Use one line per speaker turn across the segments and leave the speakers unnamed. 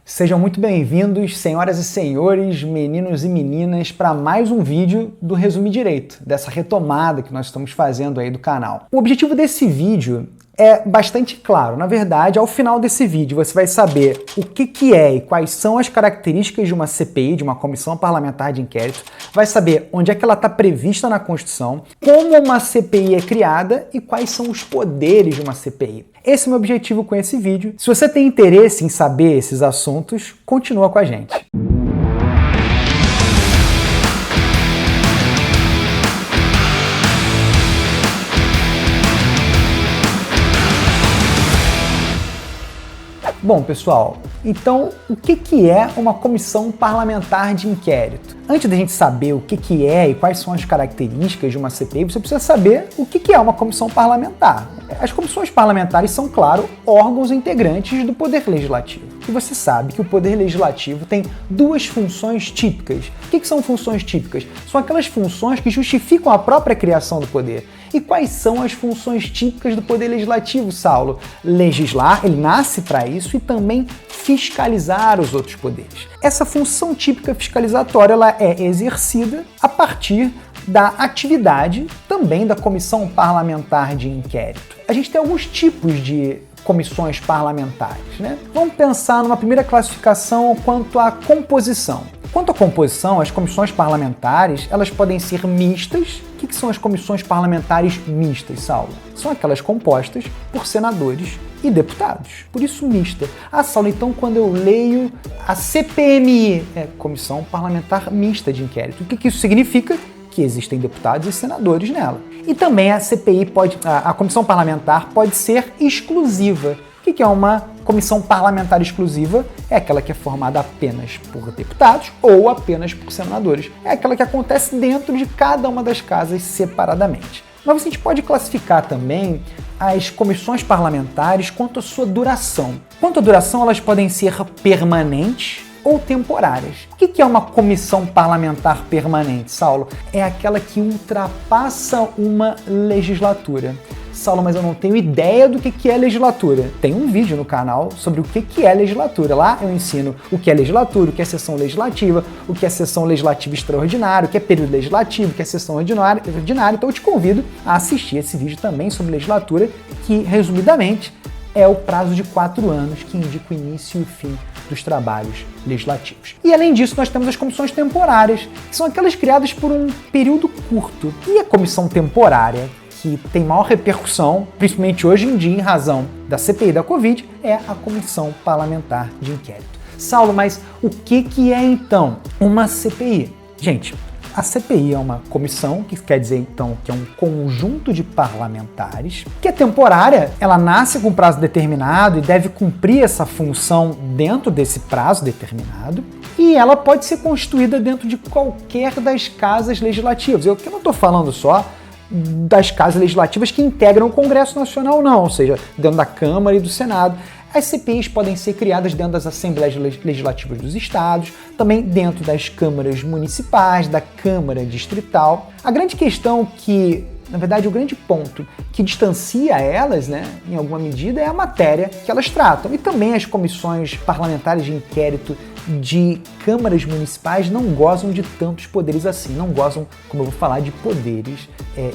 Sejam muito bem-vindos, senhoras e senhores, meninos e meninas, para mais um vídeo do Resume Direito, dessa retomada que nós estamos fazendo aí do canal. O objetivo desse vídeo é bastante claro. Na verdade, ao final desse vídeo você vai saber o que é e quais são as características de uma CPI, de uma Comissão Parlamentar de Inquérito, vai saber onde é que ela está prevista na Constituição, como uma CPI é criada e quais são os poderes de uma CPI. Esse é o meu objetivo com esse vídeo. Se você tem interesse em saber esses assuntos, continua com a gente. Bom, pessoal, então o que é uma comissão parlamentar de inquérito? Antes da gente saber o que é e quais são as características de uma CPI, você precisa saber o que é uma comissão parlamentar. As comissões parlamentares são, claro, órgãos integrantes do Poder Legislativo. E você sabe que o Poder Legislativo tem duas funções típicas. O que são funções típicas? São aquelas funções que justificam a própria criação do poder. E quais são as funções típicas do Poder Legislativo, Saulo? Legislar, ele nasce para isso, e também fiscalizar os outros poderes. Essa função típica fiscalizatória ela é exercida a partir da atividade também da Comissão Parlamentar de Inquérito. A gente tem alguns tipos de comissões parlamentares, né? Vamos pensar numa primeira classificação quanto à composição. Quanto à composição, as comissões parlamentares, elas podem ser mistas. O que são as comissões parlamentares mistas, Saulo? São aquelas compostas por senadores e deputados. Por isso, mista. Ah, Saulo, então quando eu leio a CPMI, Comissão Parlamentar Mista de Inquérito, o que isso significa? Que existem deputados e senadores nela. E também a CPI a comissão parlamentar pode ser exclusiva. O que é uma comissão parlamentar exclusiva? É aquela que é formada apenas por deputados ou apenas por senadores. É aquela que acontece dentro de cada uma das casas separadamente. Mas a gente pode classificar também as comissões parlamentares quanto à sua duração. Quanto à duração, elas podem ser permanentes ou temporárias. O que é uma comissão parlamentar permanente, Saulo? É aquela que ultrapassa uma legislatura. Saulo, mas eu não tenho ideia do que é legislatura. Tem um vídeo no canal sobre o que é legislatura. Lá eu ensino o que é legislatura, o que é sessão legislativa, o que é sessão legislativa extraordinária, o que é período legislativo, o que é sessão ordinária. Então eu te convido a assistir esse vídeo também sobre legislatura, que, resumidamente, é o prazo de 4 anos que indica o início e o fim dos trabalhos legislativos. E além disso, nós temos as comissões temporárias, que são aquelas criadas por um período curto. E a comissão temporária, que tem maior repercussão, principalmente hoje em dia, em razão da CPI da Covid, é a Comissão Parlamentar de Inquérito. Saulo, mas o que é então uma CPI? Gente, a CPI é uma comissão, que quer dizer então que é um conjunto de parlamentares, que é temporária, ela nasce com prazo determinado e deve cumprir essa função dentro desse prazo determinado, e ela pode ser constituída dentro de qualquer das casas legislativas. Eu não estou falando só das casas legislativas que integram o Congresso Nacional, não, ou seja, dentro da Câmara e do Senado. As CPIs podem ser criadas dentro das Assembleias Legislativas dos Estados, também dentro das câmaras municipais, da Câmara Distrital. A grande questão na verdade, o grande ponto que distancia elas, em alguma medida, é a matéria que elas tratam. E também as comissões parlamentares de inquérito de câmaras municipais não gozam de tantos poderes assim, não gozam, como eu vou falar, de poderes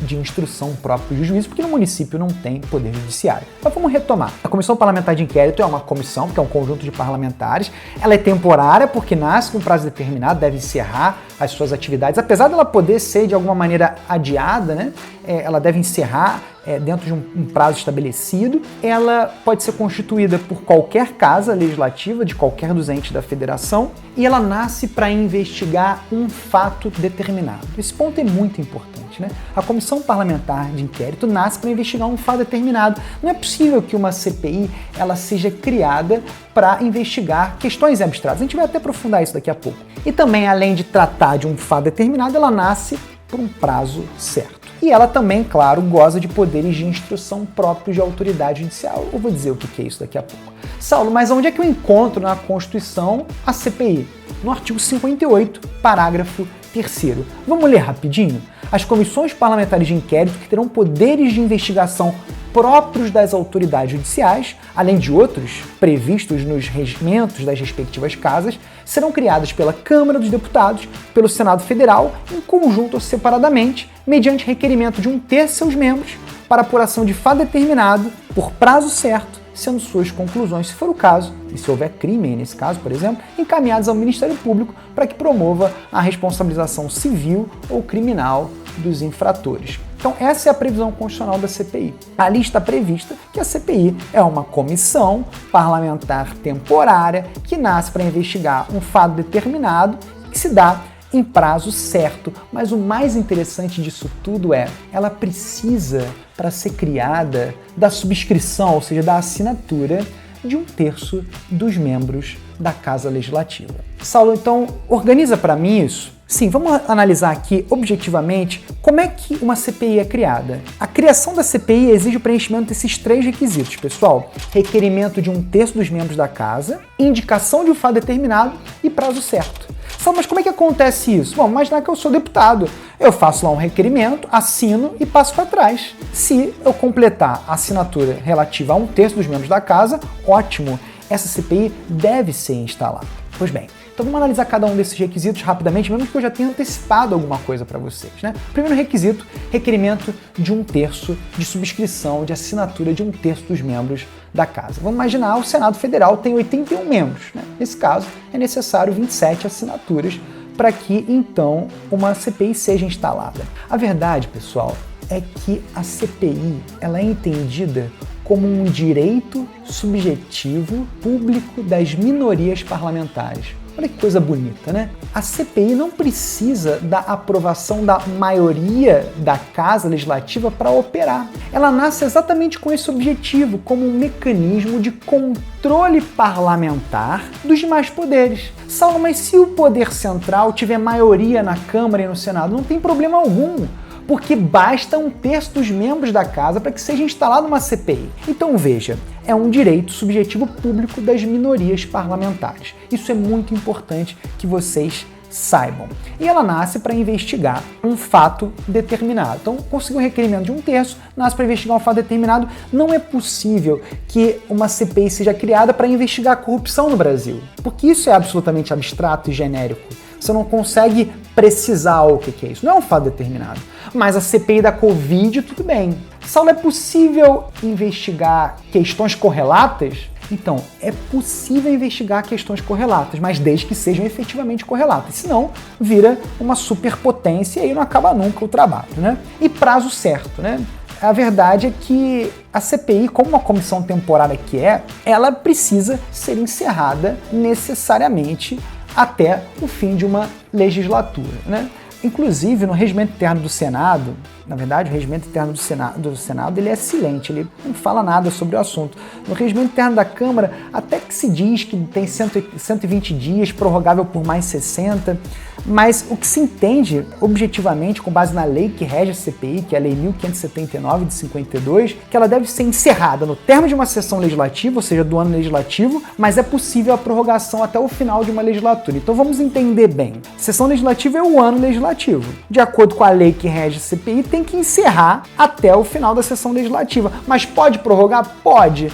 de instrução próprios de juízo, porque no município não tem poder judiciário. Mas vamos retomar. A Comissão Parlamentar de Inquérito é uma comissão, que é um conjunto de parlamentares. Ela é temporária porque nasce com prazo determinado, deve encerrar as suas atividades. Apesar dela poder ser de alguma maneira adiada, ela deve encerrar dentro de um prazo estabelecido. Ela pode ser constituída por qualquer casa legislativa de qualquer dos entes da federação e ela nasce para investigar um fato determinado. Esse ponto é muito importante. A Comissão Parlamentar de Inquérito nasce para investigar um fato determinado. Não é possível que uma CPI ela seja criada para investigar questões abstratas. A gente vai até aprofundar isso daqui a pouco. E também, além de tratar de um fato determinado, ela nasce por um prazo certo. E ela também, claro, goza de poderes de instrução próprios de autoridade judicial. Eu vou dizer o que é isso daqui a pouco. Saulo, mas onde é que eu encontro na Constituição a CPI? No artigo 58, parágrafo 3º. Vamos ler rapidinho? As comissões parlamentares de inquérito que terão poderes de investigação próprios das autoridades judiciais, além de outros previstos nos regimentos das respectivas casas, serão criadas pela Câmara dos Deputados, pelo Senado Federal, em conjunto ou separadamente, mediante requerimento de 1/3 de seus membros, para apuração de fato determinado, por prazo certo, sendo suas conclusões, se for o caso, e se houver crime nesse caso, por exemplo, encaminhadas ao Ministério Público para que promova a responsabilização civil ou criminal dos infratores. Então essa é a previsão constitucional da CPI. Ali está prevista que a CPI é uma comissão parlamentar temporária que nasce para investigar um fato determinado que se dá em prazo certo, mas o mais interessante disso tudo é, ela precisa, para ser criada, da subscrição, ou seja, da assinatura de 1/3 dos membros da Casa Legislativa. Saulo, então, organiza para mim isso? Sim, vamos analisar aqui objetivamente como é que uma CPI é criada. A criação da CPI exige o preenchimento desses 3 requisitos, pessoal. Requerimento de 1/3 dos membros da casa, indicação de um fato determinado e prazo certo. Mas como é que acontece isso? Bom, imaginar que eu sou deputado. Eu faço lá um requerimento, assino e passo para trás. Se eu completar a assinatura relativa a 1/3 dos membros da casa, ótimo, essa CPI deve ser instalada. Pois bem, então vamos analisar cada um desses requisitos rapidamente, mesmo que eu já tenha antecipado alguma coisa para vocês, né? Primeiro requisito, requerimento de 1/3 de subscrição, de assinatura de 1/3 dos membros da casa. Vamos imaginar, o Senado Federal tem 81 membros, né? Nesse caso, é necessário 27 assinaturas para que, então, uma CPI seja instalada. A verdade, pessoal, é que a CPI ela é entendida como um direito subjetivo público das minorias parlamentares. Olha que coisa bonita, né? A CPI não precisa da aprovação da maioria da Casa Legislativa para operar. Ela nasce exatamente com esse objetivo, como um mecanismo de controle parlamentar dos demais poderes. Saulo, mas se o poder central tiver maioria na Câmara e no Senado, não tem problema algum, porque basta 1/3 dos membros da casa para que seja instalada uma CPI. Então veja, é um direito subjetivo público das minorias parlamentares. Isso é muito importante que vocês saibam. E ela nasce para investigar um fato determinado. Então, conseguiu um requerimento de 1/3, nasce para investigar um fato determinado. Não é possível que uma CPI seja criada para investigar a corrupção no Brasil, porque isso é absolutamente abstrato e genérico. Você não consegue precisar o que é isso. Não é um fato determinado. Mas a CPI da Covid, tudo bem. Saulo, é possível investigar questões correlatas? Então, é possível investigar questões correlatas, mas desde que sejam efetivamente correlatas. Senão, vira uma superpotência e aí não acaba nunca o trabalho, né? E prazo certo, né? A verdade é que a CPI, como uma comissão temporária que é, ela precisa ser encerrada necessariamente até o fim de uma legislatura, né? Inclusive, no regimento interno do Senado, na verdade, o regimento interno do Senado ele é silente, ele não fala nada sobre o assunto. No regimento interno da Câmara, até que se diz que tem 120 dias, prorrogável por mais 60, mas o que se entende objetivamente, com base na lei que rege a CPI, que é a Lei 1579 de 52, que ela deve ser encerrada no termo de uma sessão legislativa, ou seja, do ano legislativo, mas é possível a prorrogação até o final de uma legislatura. Então vamos entender bem. Sessão legislativa é o ano legislativo. De acordo com a lei que rege a CPI, tem que encerrar até o final da sessão legislativa. Mas pode prorrogar? Pode.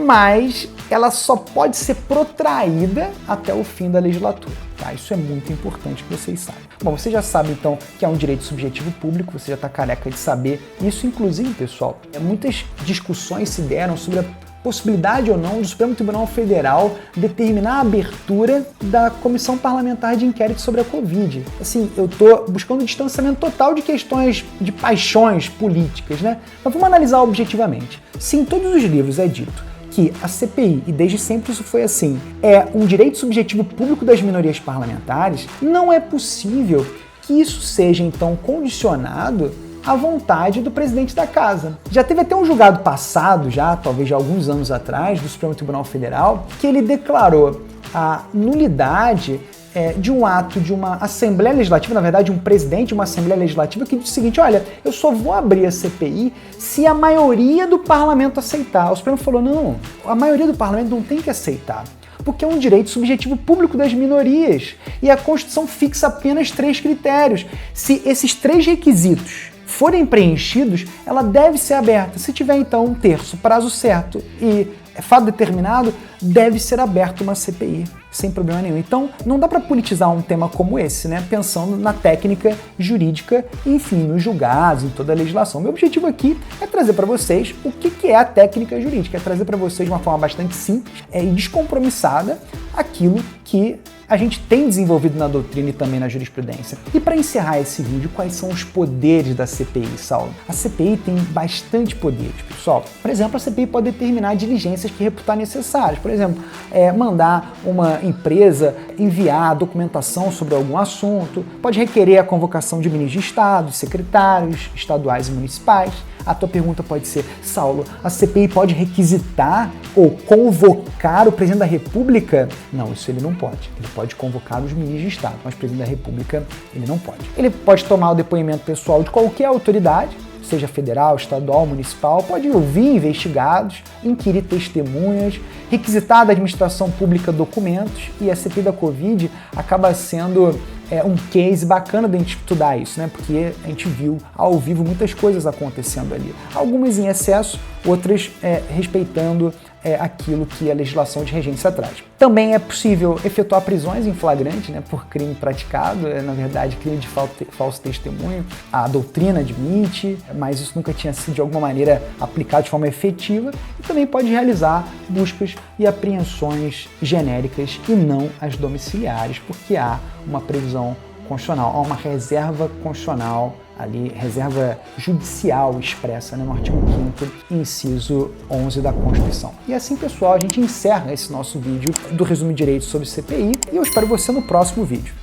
Mas ela só pode ser protraída até o fim da legislatura. Tá? Isso é muito importante que vocês saibam. Bom, você já sabe então que é um direito subjetivo público, você já está careca de saber. Isso, inclusive, pessoal, muitas discussões se deram sobre a possibilidade ou não do Supremo Tribunal Federal determinar a abertura da Comissão Parlamentar de Inquérito sobre a Covid. Assim, eu estou buscando um distanciamento total de questões de paixões políticas, né? Mas vamos analisar objetivamente. Se em todos os livros é dito que a CPI, e desde sempre isso foi assim, é um direito subjetivo público das minorias parlamentares, não é possível que isso seja, então, condicionado à vontade do presidente da casa. Já teve até um julgado passado, talvez de alguns anos atrás, do Supremo Tribunal Federal, que ele declarou a nulidade de um ato de uma Assembleia Legislativa, na verdade um presidente de uma Assembleia Legislativa, que disse o seguinte: olha, eu só vou abrir a CPI se a maioria do parlamento aceitar. O Supremo falou: não, a maioria do parlamento não tem que aceitar, porque é um direito subjetivo público das minorias e a Constituição fixa apenas 3 critérios. Se esses 3 requisitos forem preenchidos, ela deve ser aberta. Se tiver, então, um terço, prazo certo e fato determinado, deve ser aberta uma CPI, sem problema nenhum. Então, não dá para politizar um tema como esse, né? Pensando na técnica jurídica, enfim, nos julgados, em toda a legislação. Meu objetivo aqui é trazer para vocês o que é a técnica jurídica, é trazer para vocês de uma forma bastante simples e descompromissada aquilo que a gente tem desenvolvido na doutrina e também na jurisprudência. E para encerrar esse vídeo, quais são os poderes da CPI, Saulo? A CPI tem bastante poderes, pessoal. Por exemplo, a CPI pode determinar diligências que reputar necessárias. Por exemplo, mandar uma empresa enviar documentação sobre algum assunto, pode requerer a convocação de ministros de Estado, secretários estaduais e municipais. A tua pergunta pode ser, Saulo, a CPI pode requisitar ou convocar o presidente da República? Não, isso ele não pode. Ele pode convocar os ministros de Estado, mas o presidente da República ele não pode. Ele pode tomar o depoimento pessoal de qualquer autoridade, seja federal, estadual, municipal, pode ouvir investigados, inquirir testemunhas, requisitar da administração pública documentos, e a CPI da Covid acaba sendo um case bacana da gente estudar isso, né? Porque a gente viu ao vivo muitas coisas acontecendo ali. Algumas em excesso, outras respeitando aquilo que a legislação de regência traz. Também é possível efetuar prisões em flagrante, né, por crime praticado, na verdade, crime de falso testemunho. A doutrina admite, mas isso nunca tinha sido de alguma maneira aplicado de forma efetiva. E também pode realizar buscas e apreensões genéricas e não as domiciliares, porque há uma previsão constitucional, há uma reserva constitucional ali, reserva judicial expressa, né, no artigo 5º, inciso 11 da Constituição. E assim, pessoal, a gente encerra esse nosso vídeo do Resumo de Direito sobre CPI e eu espero você no próximo vídeo.